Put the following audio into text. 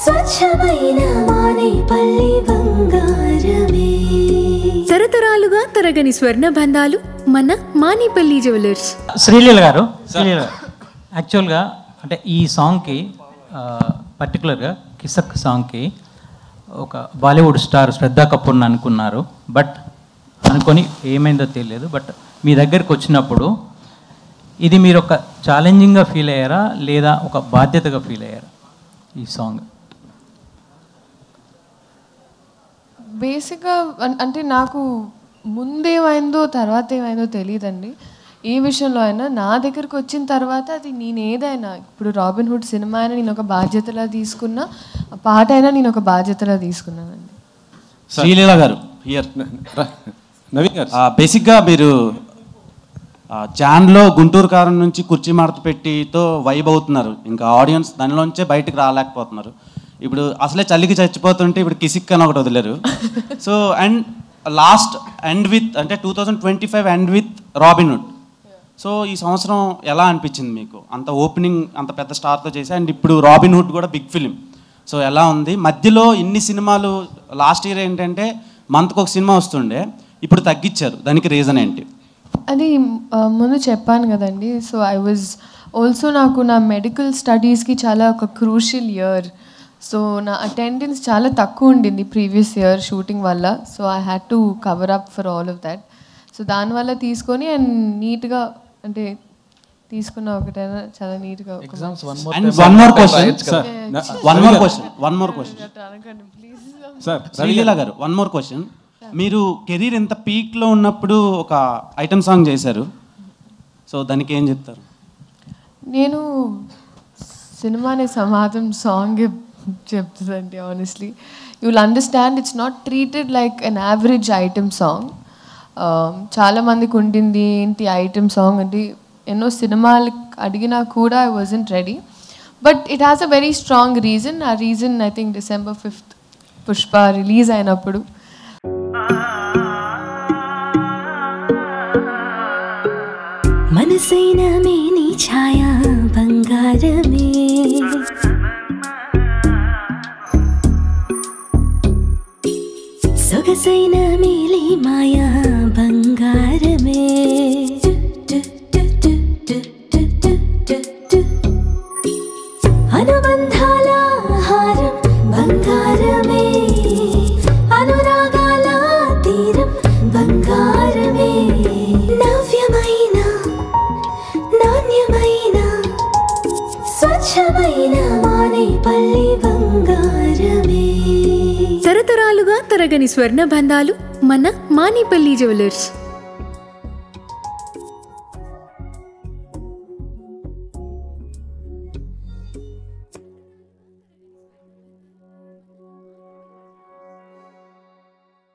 స్వచ్ఛమైన మానేపల్లి బంగారమే. తరతరాలుగా తరగని స్వర్ణ బంధాలు మన మానేపల్లి జ్యువెలర్స్. శ్రీలీల గారు యాక్చువల్గా అంటే ఈ సాంగ్కి పర్టికులర్గా కిసక్ సాంగ్కి ఒక బాలీవుడ్ స్టార్ శ్రద్ధా కపూర్ని అనుకున్నారు. బట్ అనుకొని ఏమైందో తెలియదు. బట్ మీ దగ్గరికి వచ్చినప్పుడు ఇది మీరు ఒక ఛాలెంజింగ్గా ఫీల్ అయ్యారా లేదా ఒక బాధ్యతగా ఫీల్ అయ్యారా ఈ సాంగ్? బేసిక్గా అంటే నాకు ముందేమైందో తర్వాత ఏమైందో తెలియదండి. ఏ విషయంలో అయినా నా దగ్గరికి వచ్చిన తర్వాత అది నేను ఏదైనా ఇప్పుడు రాబిన్ హుడ్ సినిమా అయినా నేను ఒక బాధ్యతలా తీసుకున్నా, పాట అయినా నేను ఒక బాధ్యతలా తీసుకున్నానండి. శ్రీలీల గారు హియర్ నవీన్ గారు బేసిక్గా మీరు జాన్లో గుంటూరు కారం నుంచి కుర్చీ మడత పెట్టితో వైబ్ అవుతున్నారు. ఇంకా ఆడియన్స్ దానిలోంచే బయటకు రాలేకపోతున్నారు. ఇప్పుడు అసలే చలికి చచ్చిపోతుంటే ఇప్పుడు కిసిక్ అని ఒకటి వదిలేరు. So and last end with అంటే 2025 end with Robin Hood. So ఈ సంవత్సరం ఎలా అనిపించింది మీకు? అంత ఓపెనింగ్ అంత పెద్ద స్టార్తో చేసి అండ్ ఇప్పుడు రాబిన్ హుడ్ కూడా బిగ్ ఫిలిం. సో ఎలా ఉంది? మధ్యలో ఇన్ని సినిమాలు లాస్ట్ ఇయర్ ఏంటంటే మంత్కి ఒక సినిమా వస్తుండే, ఇప్పుడు తగ్గించారు. దానికి రీజన్ ఏంటి? అది ముందు చెప్పాను కదండి. సో ఐ వాజ్ ఆల్సో నాకు నా మెడికల్ స్టడీస్కి చాలా ఒక క్రూషియల్ ఇయర్. సో నా అటెండెన్స్ చాలా తక్కువ ఉండింది ప్రీవియస్ ఇయర్ షూటింగ్ వల్ల. So I had to cover up for all of that. So దానివల్ల తీసుకొని అండ్ నీట్గా అంటే తీసుకున్న ఒకటైనా చాలా నీట్గా. శ్రీలీల గారు వన్ మోర్ క్వశ్చన్. మీరు కెరీర్ ఎంత పీక్లో ఉన్నప్పుడు ఒక ఐటమ్ సాంగ్ చేశారు. సో దానికి ఏం చెప్తారు? నేను సినిమానే సమాధం సాంగ్ చెప్తుందండి. Honestly you will understand it's not treated like an average item song. చాలామందికి ఉండింది ఏంటి ఐటమ్ సాంగ్ అంటే, ఎన్నో సినిమాలు అడిగినా కూడా I wasn't ready. But it has a very strong reason. ఆ reason I think December 5th Pushpa release అయినప్పుడు మనసైన మేని ఛాయా బంగారమే, సొగసైన మేలి మాయా బంగారమే, అనుబంధాల హారం బంగారమే, అనురాగాల తీరం బంగారమే, నవ్యమైన నాణ్యమైన స్వచ్ఛమైన మానేపల్లి బంగారమే. తరతరాలుగా తరగని స్వర్ణ బంధాలు మన మానేపల్లి జ్యువెలర్స్.